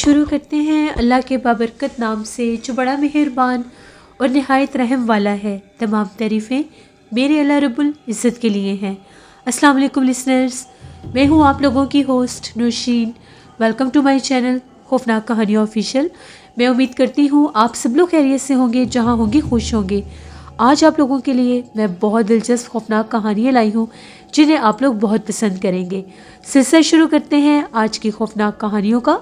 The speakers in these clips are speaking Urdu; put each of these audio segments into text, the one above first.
شروع کرتے ہیں اللہ کے بابرکت نام سے جو بڑا مہربان اور نہایت رحم والا ہے۔ تمام تعریفیں میرے اللہ رب العزت کے لیے ہیں۔ السلام علیکم لسنرز، میں ہوں آپ لوگوں کی host Nosheen. Welcome to my channel خوفناک کہانیاں آفیشیل۔ میں امید کرتی ہوں آپ سب لوگ خیریت سے ہوں گے، جہاں ہوں گے خوش ہوں گے۔ آج آپ لوگوں کے لیے میں بہت دلچسپ خوفناک کہانیاں لائی ہوں جنہیں آپ لوگ بہت پسند کریں گے۔ سلسلہ شروع کرتے ہیں آج کی خوفناک کہانیوں کا۔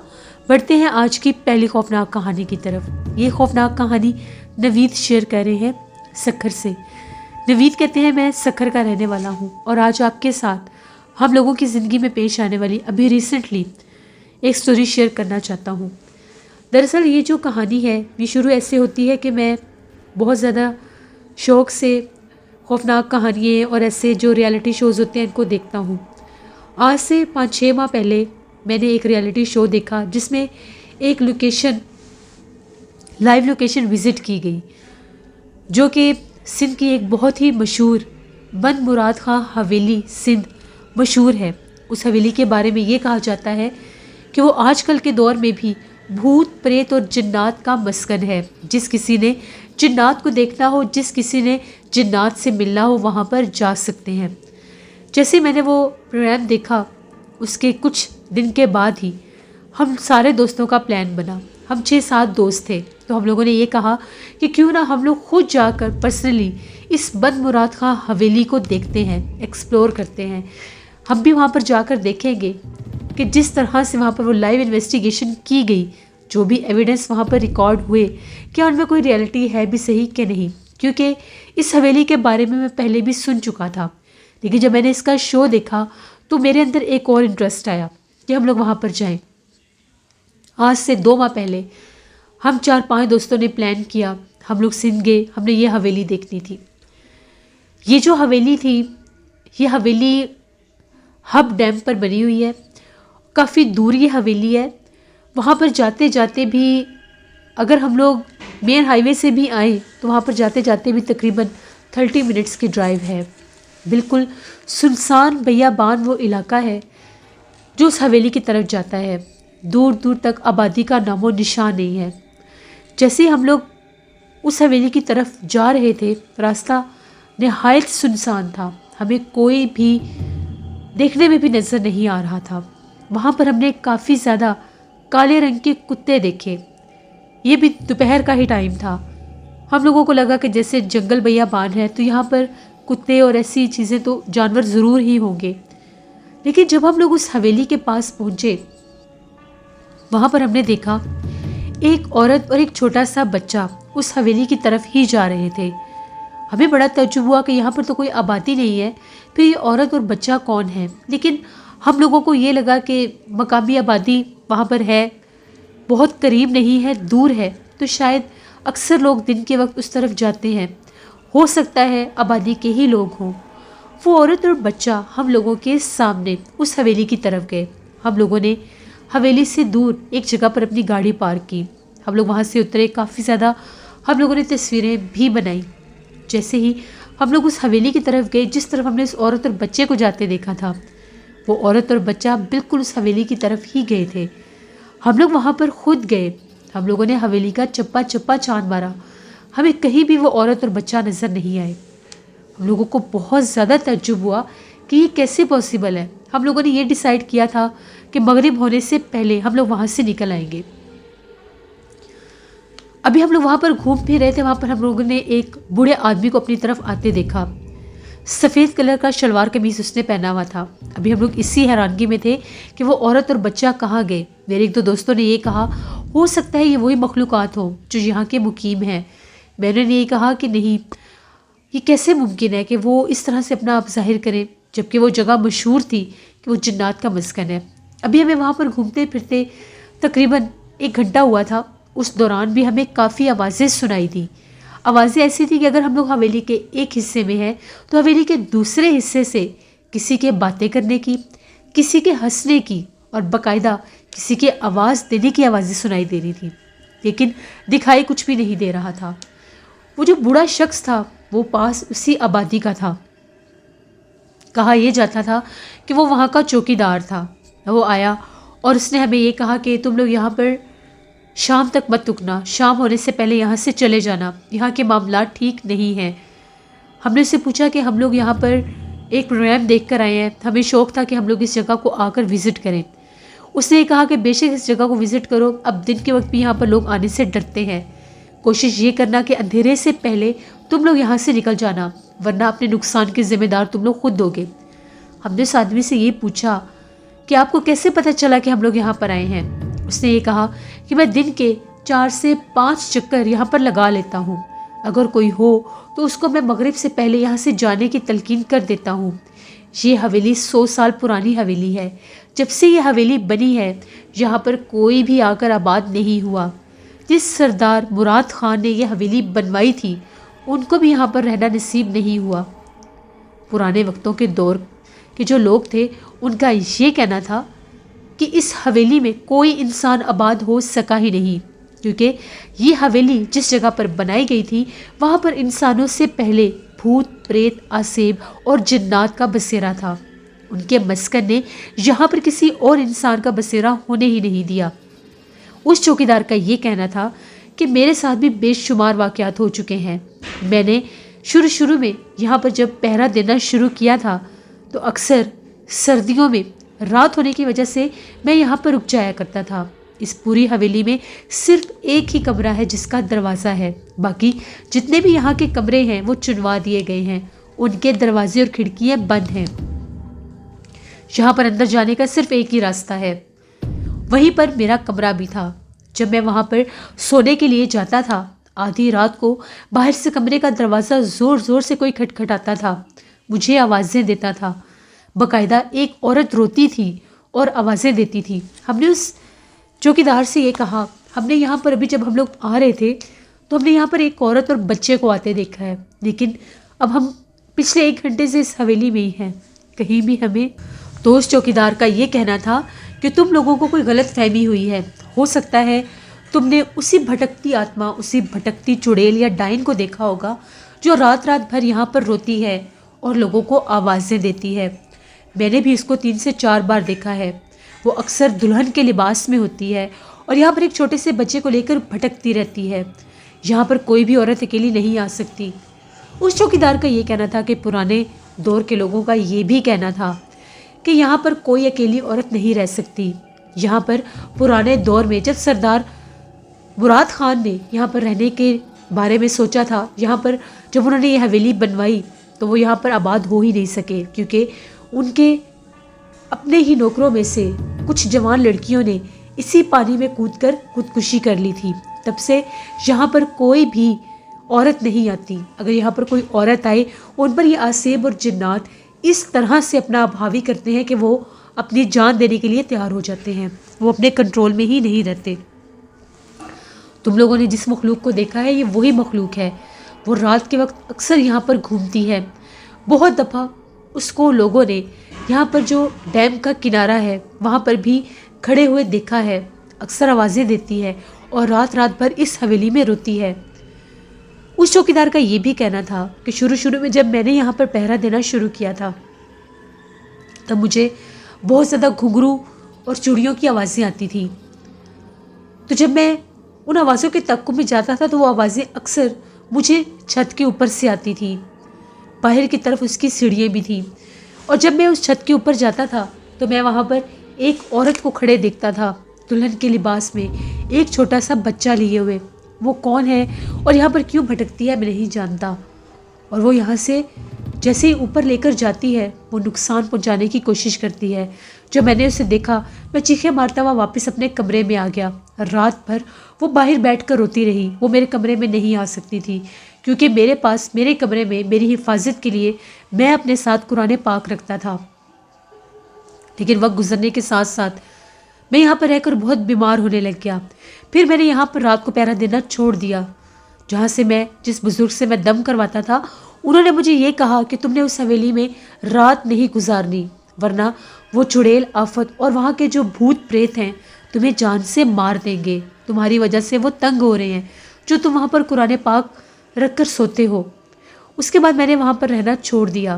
بڑھتے ہیں آج کی پہلی خوفناک کہانی کی طرف۔ یہ خوفناک کہانی نوید شیئر کر رہے ہیں سکھر سے۔ نوید کہتے ہیں میں سکھر کا رہنے والا ہوں اور آج آپ کے ساتھ ہم لوگوں کی زندگی میں پیش آنے والی ابھی ریسنٹلی ایک سٹوری شیئر کرنا چاہتا ہوں۔ دراصل یہ جو کہانی ہے یہ شروع ایسے ہوتی ہے کہ میں بہت زیادہ شوق سے خوفناک کہانیاں اور ایسے جو ریالٹی شوز ہوتے ہیں ان کو دیکھتا ہوں۔ آج سے 5-6 ماہ پہلے میں نے ایک ریالٹی شو دیکھا جس میں ایک لائیو لوکیشن وزٹ کی گئی، جو کہ سندھ کی ایک بہت ہی مشہور بند مراد خاں حویلی سندھ مشہور ہے۔ اس حویلی کے بارے میں یہ کہا جاتا ہے کہ وہ آج کل کے دور میں بھی بھوت پریت اور جنات کا مسکن ہے۔ جس کسی نے جنات کو دیکھنا ہو، جس کسی نے جنات سے ملنا ہو، وہاں پر جا سکتے ہیں۔ جیسے میں نے وہ پروگرام دیکھا اس کے کچھ دن کے بعد ہی ہم سارے دوستوں کا پلان بنا۔ ہم 6-7 دوست تھے، تو ہم لوگوں نے یہ کہا کہ کیوں نہ ہم لوگ خود جا کر پرسنلی اس بند مراد خاں حویلی کو دیکھتے ہیں، ایکسپلور کرتے ہیں۔ ہم بھی وہاں پر جا کر دیکھیں گے کہ جس طرح سے وہاں پر وہ لائیو انویسٹیگیشن کی گئی، جو بھی ایویڈنس وہاں پر ریکارڈ ہوئے، کیا ان میں کوئی ریالٹی ہے بھی صحیح کہ نہیں۔ کیونکہ اس حویلی کے بارے میں پہلے بھی سن چکا تھا، لیکن جب میں نے اس کا شو دیکھا تو میرے اندر ایک اور انٹرسٹ آیا کہ ہم لوگ وہاں پر جائیں۔ آج سے 2 ماہ پہلے ہم 4-5 دوستوں نے پلان کیا، ہم لوگ سندھ گئے، ہم نے یہ حویلی دیکھنی تھی۔ یہ جو حویلی تھی، یہ حویلی ہب ڈیم پر بنی ہوئی ہے، کافی دور یہ حویلی ہے۔ وہاں پر جاتے جاتے بھی اگر ہم لوگ مین ہائی وے سے بھی آئیں تو وہاں پر جاتے جاتے بھی تقریباً 30 منٹس کی ڈرائیو ہے۔ بالکل سنسان بیابان وہ علاقہ ہے جو اس حویلی کی طرف جاتا ہے۔ دور دور تک آبادی کا نام و نشان نہیں ہے۔ جیسے ہم لوگ اس حویلی کی طرف جا رہے تھے، راستہ نہایت سنسان تھا، ہمیں کوئی بھی دیکھنے میں بھی نظر نہیں آ رہا تھا۔ وہاں پر ہم نے کافی زیادہ کالے رنگ کے کتے دیکھے۔ یہ بھی دوپہر کا ہی ٹائم تھا۔ ہم لوگوں کو لگا کہ جیسے جنگل بیابان ہے تو یہاں پر کتے اور ایسی چیزیں تو جانور ضرور ہی ہوں گے۔ لیکن جب ہم لوگ اس حویلی کے پاس پہنچے، وہاں پر ہم نے دیکھا ایک عورت اور ایک چھوٹا سا بچہ اس حویلی کی طرف ہی جا رہے تھے۔ ہمیں بڑا تعجب ہوا کہ یہاں پر تو کوئی آبادی نہیں ہے، پھر یہ عورت اور بچہ کون ہے؟ لیکن ہم لوگوں کو یہ لگا کہ مقامی آبادی وہاں پر ہے، بہت قریب نہیں ہے، دور ہے، تو شاید اکثر لوگ دن کے وقت اس طرف جاتے ہیں، ہو سکتا ہے آبادی کے ہی لوگ ہوں۔ وہ عورت اور بچہ ہم لوگوں کے سامنے اس حویلی کی طرف گئے۔ ہم لوگوں نے حویلی سے دور ایک جگہ پر اپنی گاڑی پارک کی۔ ہم لوگ وہاں سے اترے، کافی زیادہ ہم لوگوں نے تصویریں بھی بنائیں۔ جیسے ہی ہم لوگ اس حویلی کی طرف گئے، جس طرف ہم نے اس عورت اور بچے کو جاتے دیکھا تھا، وہ عورت اور بچہ بالکل اس حویلی کی طرف ہی گئے تھے۔ ہم لوگ وہاں پر خود گئے، ہم لوگوں نے حویلی کا چپا چپا چھان مارا، ہمیں کہیں بھی وہ عورت اور بچہ نظر نہیں آئے۔ ہم لوگوں کو بہت زیادہ تعجب ہوا کہ یہ کیسے پاسبل ہے۔ ہم لوگوں نے یہ ڈیسائیڈ کیا تھا کہ مغرب ہونے سے پہلے ہم لوگ وہاں سے نکل آئیں گے۔ ابھی ہم لوگ وہاں پر گھوم پھر رہے تھے، وہاں پر ہم لوگوں نے ایک بوڑھے آدمی کو اپنی طرف آتے دیکھا۔ سفید کلر کا شلوار قمیص اس نے پہنا ہوا تھا۔ ابھی ہم لوگ اسی حیرانگی میں تھے کہ وہ عورت اور بچہ کہاں گئے۔ میرے 1-2 دوستوں نے یہ کہا ہو سکتا ہے یہ وہی مخلوقات ہوں جو یہاں کے مقیم ہیں۔ میں نے یہ کہا کہ نہیں، یہ کیسے ممکن ہے کہ وہ اس طرح سے اپنا آپ ظاہر کریں، جبکہ وہ جگہ مشہور تھی کہ وہ جنات کا مسکن ہے۔ ابھی ہمیں وہاں پر گھومتے پھرتے تقریباً 1 گھنٹہ ہوا تھا۔ اس دوران بھی ہمیں کافی آوازیں سنائی دی۔ آوازیں ایسی تھی کہ اگر ہم لوگ حویلی کے ایک حصے میں ہیں تو حویلی کے دوسرے حصے سے کسی کے باتیں کرنے کی، کسی کے ہنسنے کی اور باقاعدہ کسی کے آواز دینے کی آوازیں سنائی دے رہی تھی، لیکن دکھائی کچھ بھی نہیں دے رہا تھا۔ وہ جو بوڑھا شخص تھا وہ پاس اسی آبادی کا تھا۔ کہا یہ جاتا تھا کہ وہ وہاں کا چوکی دار تھا۔ وہ آیا اور اس نے ہمیں یہ کہا کہ تم لوگ یہاں پر شام تک مت رکنا، شام ہونے سے پہلے یہاں سے چلے جانا، یہاں کے معاملات ٹھیک نہیں ہیں۔ ہم نے اس سے پوچھا کہ ہم لوگ یہاں پر ایک پروگرام دیکھ کر آئے ہیں، ہمیں شوق تھا کہ ہم لوگ اس جگہ کو آ کر وزٹ کریں۔ اس نے یہ کہا کہ بے شک اس جگہ کو وزٹ کرو، اب دن کے وقت بھی یہاں پر لوگ آنے سے ڈرتے ہیں، کوشش یہ کرنا کہ اندھیرے سے پہلے تم لوگ یہاں سے نکل جانا، ورنہ اپنے نقصان کے ذمہ دار تم لوگ خود ہوگے۔ ہم نے اس آدمی سے یہ پوچھا کہ آپ کو کیسے پتہ چلا کہ ہم لوگ یہاں پر آئے ہیں؟ اس نے یہ کہا کہ میں دن کے 4 سے 5 چکر یہاں پر لگا لیتا ہوں، اگر کوئی ہو تو اس کو میں مغرب سے پہلے یہاں سے جانے کی تلقین کر دیتا ہوں۔ یہ حویلی 100 سال پرانی حویلی ہے، جب سے یہ حویلی بنی ہے یہاں پر کوئی بھی آ کر آباد نہیں ہوا۔ جس سردار مراد خان نے یہ حویلی بنوائی تھی ان کو بھی یہاں پر رہنا نصیب نہیں ہوا۔ پرانے وقتوں کے دور کے جو لوگ تھے ان کا یہ کہنا تھا کہ اس حویلی میں کوئی انسان آباد ہو سکا ہی نہیں، کیونکہ یہ حویلی جس جگہ پر بنائی گئی تھی وہاں پر انسانوں سے پہلے بھوت پریت آسیب اور جنات کا بسیرا تھا۔ ان کے مسکن نے یہاں پر کسی اور انسان کا بسیرا ہونے ہی نہیں دیا۔ اس چوکیدار کا یہ کہنا تھا کہ میرے ساتھ بھی بے شمار واقعات ہو چکے ہیں۔ میں نے شروع میں یہاں پر جب پہرا دینا شروع کیا تھا تو اکثر سردیوں میں رات ہونے کی وجہ سے میں یہاں پر رک جایا کرتا تھا۔ اس پوری حویلی میں صرف ایک ہی کمرہ ہے جس کا دروازہ ہے، باقی جتنے بھی یہاں کے کمرے ہیں وہ چنوا دیے گئے ہیں، ان کے دروازے اور کھڑکیاں بند ہیں۔ یہاں پر اندر جانے کا صرف ایک ہی راستہ ہے۔ وہیں پر میرا کمرہ بھی تھا۔ جب میں وہاں پر سونے کے لیے جاتا تھا آدھی رات کو باہر سے کمرے کا دروازہ زور زور سے کوئی کھٹکھٹاتا تھا، مجھے آوازیں دیتا تھا، باقاعدہ ایک عورت روتی تھی اور آوازیں دیتی تھی۔ ہم نے اس چوکیدار سے یہ کہا، ہم نے یہاں پر ابھی جب ہم لوگ آ رہے تھے تو ہم نے یہاں پر ایک عورت اور بچے کو آتے دیکھا ہے، لیکن اب ہم پچھلے 1 گھنٹے سے اس حویلی میں ہی ہیں، کہیں بھی ہمیں۔ تو اس چوکیدار کا یہ کہنا تھا کہ تم لوگوں کو کوئی غلط فہمی ہوئی ہے، ہو سکتا ہے تم نے اسی بھٹکتی آتما، اسی بھٹکتی چڑیل یا ڈائن کو دیکھا ہوگا جو رات رات بھر یہاں پر روتی ہے اور لوگوں کو آوازیں دیتی ہے۔ میں نے بھی اس کو 3 سے 4 بار دیکھا ہے، وہ اکثر دلہن کے لباس میں ہوتی ہے اور یہاں پر ایک چھوٹے سے بچے کو لے کر بھٹکتی رہتی ہے، یہاں پر کوئی بھی عورت اکیلی نہیں آ سکتی۔ اس چوکیدار کا یہ کہنا تھا کہ پرانے دور کے لوگوں کا یہ بھی کہنا تھا کہ یہاں پر کوئی اکیلی عورت نہیں رہ سکتی۔ یہاں پر پرانے دور میں جب سردار مراد خان نے یہاں پر رہنے کے بارے میں سوچا تھا، یہاں پر جب انہوں نے یہ حویلی بنوائی تو وہ یہاں پر آباد ہو ہی نہیں سکے، کیونکہ ان کے اپنے ہی نوکروں میں سے کچھ جوان لڑکیوں نے اسی پانی میں کود کر خودکشی کر لی تھی۔ تب سے یہاں پر کوئی بھی عورت نہیں آتی، اگر یہاں پر کوئی عورت آئے ان پر یہ آسیب اور جنات اس طرح سے اپنا آبھاوی کرتے ہیں کہ وہ اپنی جان دینے کے لیے تیار ہو جاتے ہیں، وہ اپنے کنٹرول میں ہی نہیں رہتے۔ تم لوگوں نے جس مخلوق کو دیکھا ہے یہ وہی مخلوق ہے، وہ رات کے وقت اکثر یہاں پر گھومتی ہے۔ بہت دفعہ اس کو لوگوں نے یہاں پر جو ڈیم کا کنارہ ہے وہاں پر بھی کھڑے ہوئے دیکھا ہے، اکثر آوازیں دیتی ہے اور رات رات بھر اس حویلی میں روتی ہے۔ اس چوکیدار کا یہ بھی کہنا تھا کہ شروع میں جب میں نے یہاں پر پہرا دینا شروع کیا تھا تب مجھے بہت زیادہ گھنگرو اور چڑیوں کی آوازیں آتی تھی، تو جب میں ان آوازوں کے تعقب میں جاتا تھا تو وہ آوازیں اکثر مجھے چھت کے اوپر سے آتی تھی، باہر کی طرف اس کی سیڑھیاں بھی تھیں، اور جب میں اس چھت کے اوپر جاتا تھا تو میں وہاں پر ایک عورت کو کھڑے دیکھتا تھا دلہن کے لباس میں، ایک چھوٹا سا بچہ لیے ہوئے۔ وہ کون ہے اور یہاں پر کیوں بھٹکتی ہے میں نہیں جانتا، اور وہ یہاں سے جیسے ہی اوپر لے کر جاتی ہے وہ نقصان پہنچانے کی کوشش کرتی ہے۔ جب میں نے اسے دیکھا میں چیخیں مارتا ہوا واپس اپنے کمرے میں آ گیا۔ رات بھر وہ باہر بیٹھ کر روتی رہی، وہ میرے کمرے میں نہیں آ سکتی تھی، کیونکہ میرے کمرے میں میری حفاظت کے لیے میں اپنے ساتھ قرآن پاک رکھتا تھا۔ لیکن وقت گزرنے کے ساتھ ساتھ میں یہاں پر رہ کر بہت بیمار ہونے لگ گیا، پھر میں نے یہاں پر رات کو پہرا دینا چھوڑ دیا۔ جہاں سے جس بزرگ سے میں دم کرواتا تھا انہوں نے مجھے یہ کہا کہ تم نے اس حویلی میں رات نہیں گزارنی، ورنہ وہ چڑیل آفت اور وہاں کے جو بھوت پریت ہیں تمہیں جان سے مار دیں گے، تمہاری وجہ سے وہ تنگ ہو رہے ہیں جو تم وہاں پر قرآن پاک رکھ کر سوتے ہو۔ اس کے بعد میں نے وہاں پر رہنا چھوڑ دیا۔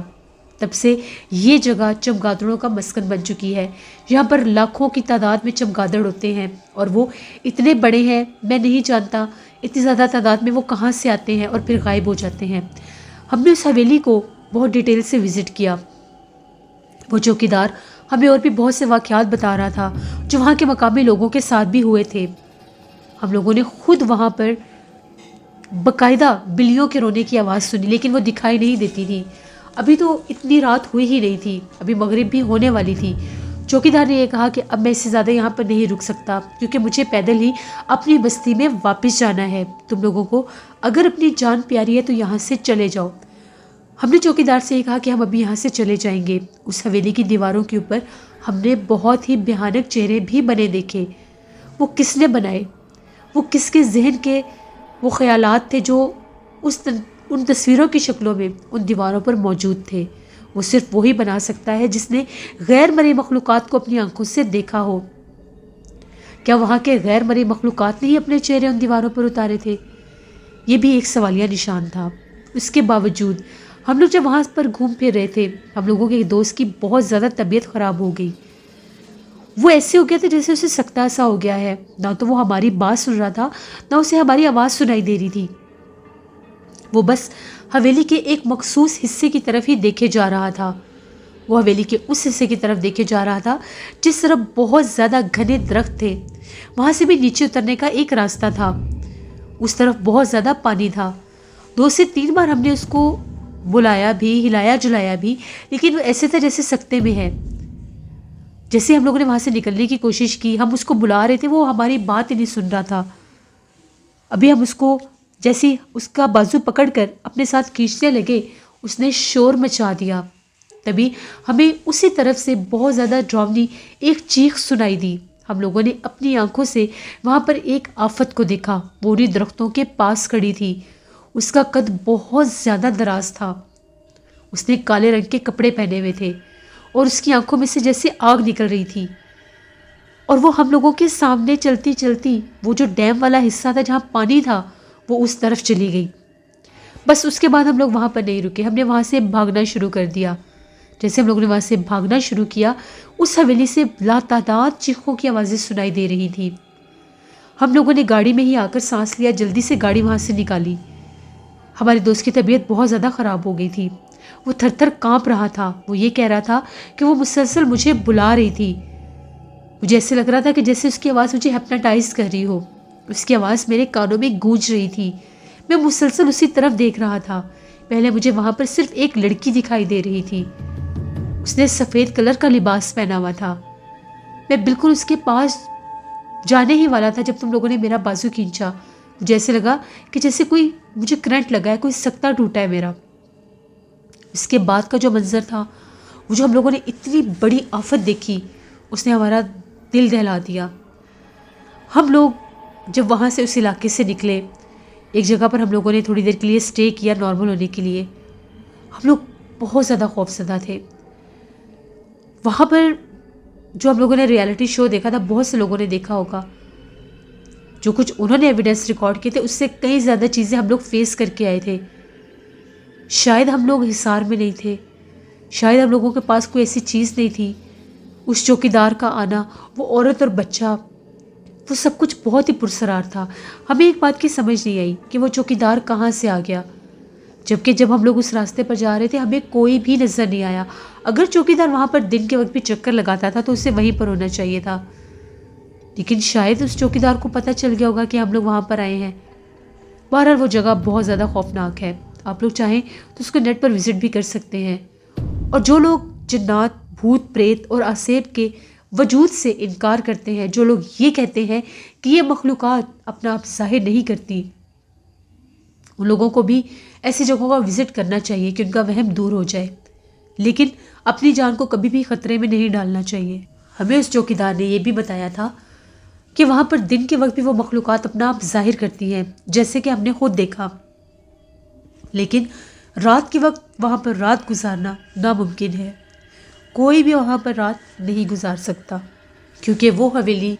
تب سے یہ جگہ چمگادڑوں کا مسکن بن چکی ہے۔ یہاں پر لاکھوں کی تعداد میں چمگادڑ ہوتے ہیں اور وہ اتنے بڑے ہیں، میں نہیں جانتا اتنی زیادہ تعداد میں وہ کہاں سے آتے ہیں اور پھر غائب ہو جاتے ہیں۔ ہم نے اس حویلی کو بہت ڈیٹیل سے وزٹ کیا۔ وہ چوکیدار ہمیں اور بھی بہت سے واقعات بتا رہا تھا جو وہاں کے مقامی لوگوں کے ساتھ بھی ہوئے تھے۔ ہم لوگوں نے خود وہاں پر باقاعدہ بلیوں کے رونے کی آواز سنی، لیکن وہ دکھائی نہیں دیتی تھی۔ ابھی تو اتنی رات ہوئی ہی نہیں تھی، ابھی مغرب بھی ہونے والی تھی۔ چوکیدار نے یہ کہا کہ اب میں اس سے زیادہ یہاں پر نہیں رک سکتا، کیونکہ مجھے پیدل ہی اپنی بستی میں واپس جانا ہے۔ تم لوگوں کو اگر اپنی جان پیاری ہے تو یہاں سے چلے جاؤ۔ ہم نے چوکیدار سے یہ کہا کہ ہم ابھی یہاں سے چلے جائیں گے۔ اس حویلی کی دیواروں کے اوپر ہم نے بہت ہی بھیانک چہرے بھی بنے دیکھے۔ وہ کس نے بنائے؟ وہ کس کے ذہن کے وہ خیالات تھے جو ان تصویروں کی شکلوں میں ان دیواروں پر موجود تھے؟ وہ صرف وہی بنا سکتا ہے جس نے غیر مرئی مخلوقات کو اپنی آنکھوں سے دیکھا ہو۔ کیا وہاں کے غیر مرئی مخلوقات نے ہی اپنے چہرے ان دیواروں پر اتارے تھے؟ یہ بھی ایک سوالیہ نشان تھا۔ اس کے باوجود ہم لوگ جب وہاں پر گھوم پھر رہے تھے، ہم لوگوں کے ایک دوست کی بہت زیادہ طبیعت خراب ہو گئی۔ وہ ایسے ہو گیا تھا جیسے اسے سکتہ سا ہو گیا ہے، نہ تو وہ ہماری بات سن رہا تھا نہ اسے ہماری آواز سنائی دے رہی تھی۔ وہ بس حویلی کے ایک مخصوص حصے کی طرف ہی دیکھے جا رہا تھا۔ وہ حویلی کے اس حصے کی طرف دیکھے جا رہا تھا جس طرف بہت زیادہ گھنے درخت تھے۔ وہاں سے بھی نیچے اترنے کا ایک راستہ تھا۔ اس طرف بہت زیادہ پانی تھا۔ 2 سے 3 بار ہم نے اس کو بلایا بھی، ہلایا جلایا بھی، لیکن وہ ایسے تھا جیسے سکتے میں ہے۔ جیسے ہم لوگوں نے وہاں سے نکلنے کی کوشش کی، ہم اس کو بلا رہے تھے، وہ ہماری بات ہی نہیں سن رہا تھا۔ ابھی ہم اس کو جیسے اس کا بازو پکڑ کر اپنے ساتھ کھینچنے لگے، اس نے شور مچا دیا۔ تبھی ہمیں اسی طرف سے بہت زیادہ ڈراؤنی ایک چیخ سنائی دی۔ ہم لوگوں نے اپنی آنکھوں سے وہاں پر ایک آفت کو دیکھا۔ وہ انہی درختوں کے پاس کھڑی تھی۔ اس کا قد بہت زیادہ دراز تھا۔ اس نے کالے رنگ کے کپڑے پہنے ہوئے تھے اور اس کی آنکھوں میں سے جیسے آگ نکل رہی تھی، اور وہ ہم لوگوں کے سامنے چلتی چلتی وہ جو ڈیم والا حصہ تھا جہاں پانی تھا وہ اس طرف چلی گئی۔ بس اس کے بعد ہم لوگ وہاں پر نہیں رکے، ہم نے وہاں سے بھاگنا شروع کر دیا۔ جیسے ہم لوگوں نے وہاں سے بھاگنا شروع کیا، اس حویلی سے لاتعداد چیخوں کی آوازیں سنائی دے رہی تھی۔ ہم لوگوں نے گاڑی میں ہی آ کر سانس لیا، جلدی سے گاڑی وہاں سے نکالی۔ ہمارے دوست کی طبیعت بہت زیادہ خراب ہو گئی تھی۔ وہ تھر تھر کانپ رہا تھا۔ وہ یہ کہہ رہا تھا کہ وہ مسلسل مجھے بلا رہی تھی۔ مجھے ایسے لگ رہا تھا کہ جیسے اس کی آواز مجھے ہپناٹائز کر رہی ہو۔ اس کی آواز میرے کانوں میں گونج رہی تھی۔ میں مسلسل اسی طرف دیکھ رہا تھا۔ پہلے مجھے وہاں پر صرف ایک لڑکی دکھائی دے رہی تھی۔ اس نے سفید کلر کا لباس پہنا ہوا تھا۔ میں بالکل اس کے پاس جانے ہی والا تھا جب تم لوگوں نے میرا بازو کھینچا۔ مجھے ایسے لگا کہ جیسے کوئی مجھے کرنٹ لگا ہے، کوئی سکتہ ٹوٹا ہے میرا۔ اس کے بعد کا جو منظر تھا، وہ جو ہم لوگوں نے اتنی بڑی آفت دیکھی، اس نے ہمارا دل دہلا دیا۔ ہم لوگ جب وہاں سے اس علاقے سے نکلے، ایک جگہ پر ہم لوگوں نے تھوڑی دیر کے لیے سٹے کیا نارمل ہونے کے لیے۔ ہم لوگ بہت زیادہ خوفزدہ تھے۔ وہاں پر جو ہم لوگوں نے ریالٹی شو دیکھا تھا، بہت سے لوگوں نے دیکھا ہوگا۔ جو کچھ انہوں نے ایویڈنس ریکارڈ کیے تھے، اس سے کئی زیادہ چیزیں ہم لوگ فیس کر کے آئے تھے۔ شاید ہم لوگ حصار میں نہیں تھے، شاید ہم لوگوں کے پاس کوئی ایسی چیز نہیں تھی۔ اس چوکیدار کا آنا، وہ عورت اور بچہ، وہ سب کچھ بہت ہی پرسرار تھا۔ ہمیں ایک بات کی سمجھ نہیں آئی کہ وہ چوکیدار کہاں سے آ گیا، جبکہ جب ہم لوگ اس راستے پر جا رہے تھے ہمیں کوئی بھی نظر نہیں آیا۔ اگر چوکیدار وہاں پر دن کے وقت بھی چکر لگاتا تھا تو اسے وہیں پر ہونا چاہیے تھا، لیکن شاید اس چوکیدار کو پتہ چل گیا ہوگا کہ ہم لوگ وہاں پر آئے ہیں۔ بہرحال وہ جگہ بہت زیادہ خوفناک ہے۔ آپ لوگ چاہیں تو اس کو نیٹ پر وزٹ بھی کر سکتے ہیں۔ اور جو لوگ جنات، بھوت پریت اور آسیب کے وجود سے انکار کرتے ہیں، جو لوگ یہ کہتے ہیں کہ یہ مخلوقات اپنا آپ ظاہر نہیں کرتی، ان لوگوں کو بھی ایسی جگہوں کا وزٹ کرنا چاہیے کہ ان کا وہم دور ہو جائے، لیکن اپنی جان کو کبھی بھی خطرے میں نہیں ڈالنا چاہیے۔ ہمیں اس چوکیدار نے یہ بھی بتایا تھا کہ وہاں پر دن کے وقت بھی وہ مخلوقات اپنا آپ ظاہر کرتی ہیں، جیسے کہ ہم نے خود دیکھا، لیکن رات کے وقت وہاں پر رات گزارنا ناممکن ہے۔ کوئی بھی وہاں پر رات نہیں گزار سکتا، کیونکہ وہ حویلی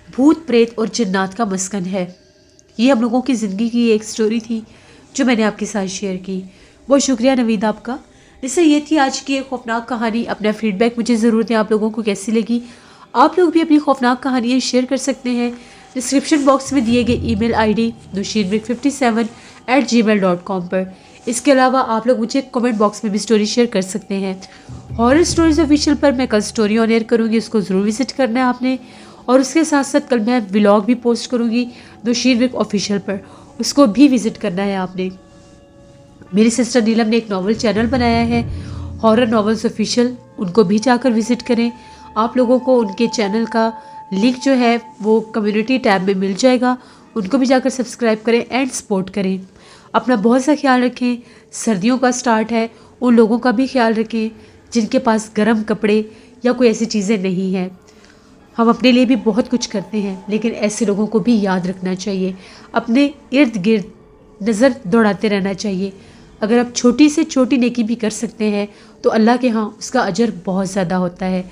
بھوت پریت اور جنات کا مسکن ہے۔ یہ ہم لوگوں کی زندگی کی ایک سٹوری تھی جو میں نے آپ کے ساتھ شیئر کی۔ بہت شکریہ نوید آپ کا۔ ویسے یہ تھی آج کی ایک خوفناک کہانی. اپنا فیڈ بیک مجھے ضرور دیں, آپ لوگوں کو کیسی لگی. آپ لوگ بھی اپنی خوفناک کہانیاں شیئر کر سکتے ہیں ڈسکرپشن باکس میں دیے گئے ای میل آئی ڈی nusheenmik57@gmail.com پر. اس کے علاوہ آپ لوگ مجھے کمنٹ باکس میں بھی سٹوری شیئر کر سکتے ہیں. ہارر سٹوریز آفیشیل پر میں کل سٹوری آن ایئر کروں گی, اس کو ضرور وزٹ کرنا ہے آپ نے. اور اس کے ساتھ ساتھ کل میں ولاگ بھی پوسٹ کروں گی نوشین مک آفیشیل پر, اس کو بھی وزٹ کرنا ہے آپ نے. میری سسٹر نیلم نے ایک ناول چینل بنایا ہے ہارر ناولز آفیشیل, ان کو بھی جا کر وزٹ کریں. آپ لوگوں کو ان کے چینل کا لنک جو ہے وہ کمیونٹی ٹیب میں مل جائے گا, ان کو بھی جا کر سبسکرائب کریں اینڈ سپورٹ کریں. اپنا بہت سا خیال رکھیں. سردیوں کا سٹارٹ ہے, ان لوگوں کا بھی خیال رکھیں جن کے پاس گرم کپڑے یا کوئی ایسی چیزیں نہیں ہیں. ہم اپنے لیے بھی بہت کچھ کرتے ہیں, لیکن ایسے لوگوں کو بھی یاد رکھنا چاہیے, اپنے ارد گرد نظر دوڑاتے رہنا چاہیے. اگر آپ چھوٹی سے چھوٹی نیکی بھی کر سکتے ہیں تو اللہ کے ہاں اس کا اجر بہت زیادہ ہوتا ہے.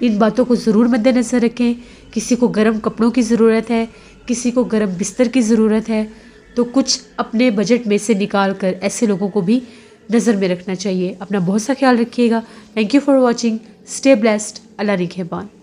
ان باتوں کو ضرور مد نظر رکھیں. کسی کو گرم کپڑوں کی ضرورت ہے, کسی کو گرم بستر کی ضرورت ہے, تو کچھ اپنے بجٹ میں سے نکال کر ایسے لوگوں کو بھی نظر میں رکھنا چاہیے. اپنا بہت سا خیال رکھیے گا. Thank you for watching. Stay blessed. اللہ نگہبان.